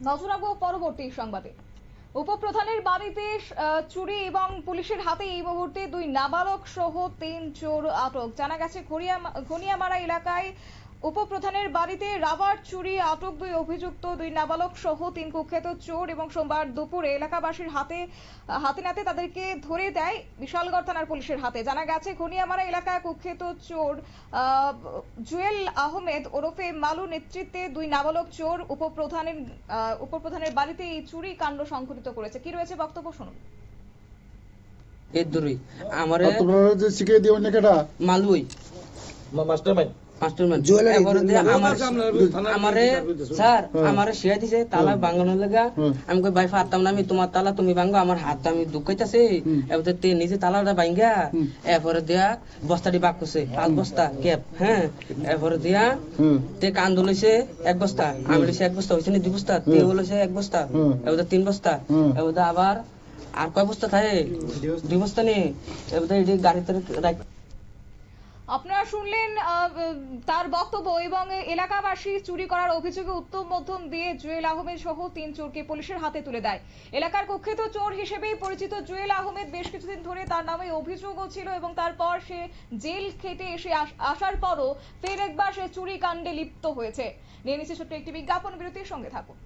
নজর রাখবো পরবর্তী সংবাদে। উপপ্রধানের বাড়িতে চুরি এবং পুলিশের হাতে এই মুহূর্তে 2 নাবালক সহ 3 চোর আটক। জানা গেছে ঘনিয়ামারা এলাকায় উপপ্রধানের বাড়িতে রাবার চুরি আটক 2 অভিযুক্ত 2 নাবালক সহ 3 কুখ্যাত চোর এবং সোমবার দুপুরে এলাকাবাসীর হাতে নাতে তাদেরকে ধরে দেয় বিশালগড় থানার পুলিশের হাতে। জানা গেছে ঘনিয়ামারা এলাকায় কুখ্যাত চোর জুয়েল আহমেদ ওরফে মালু নেতৃত্বে 2 নাবালক চোর উপপ্রধানের বাড়িতে এই চুরি কাণ্ড সংঘটিত করেছে। কি রয়েছে বক্তব্য শুনুন। এর দূরই আমারে তোমরা যে শিখিয়ে দিও না কেডা মালুই মাস্টারমাইন্ড আমারে স্যার আমারে শিয়া দিছে তালা ভাঙানোর লাগা। আমি কই ভাই পারতাম না, আমি তোমার তালা তুমি ভাঙো, আমার হাত আমি দুঃখাইতাছে। এবারে তে নিজে তালাটা ভাঙা এরপরে দিয়া বস্তাটি বাক করছে 5 বস্তা ক্যাপ। হ্যাঁ, এরপরে দিয়া তে কান ধুলেছে 1 বস্তা, আমি লইছে 1 বস্তা, হইছে না 2 বস্তা, তে হইছে 1 বস্তা, এবারে 3 বস্তা, এবারে আবার আর কয় বস্তা থাকে 2 বস্তা নিয়ে এবারে এটি গাড়িতে রাখ। আপনারা শুনলেন তার বক্তব্য এবং এলাকাবাসী চুরি করার অভিযোগে উত্তম মধ্যম দিয়ে জুয়েল আহমেদ সহ 3 চোরকে পুলিশের হাতে তুলে দেয়। এলাকার কুখ্যাত চোর হিসেবেই পরিচিত জুয়েল আহমেদ বেশ কিছুদিন ধরে তার নামে অভিযোগও ছিল এবং তারপর সে জেল খেটে এসে আসার পরও ফের একবার সে চুরি কাণ্ডে লিপ্ত হয়েছে। নিয়ে নিচ্ছে ছোট্ট একটি বিজ্ঞাপন বিরতির সঙ্গে থাকুন।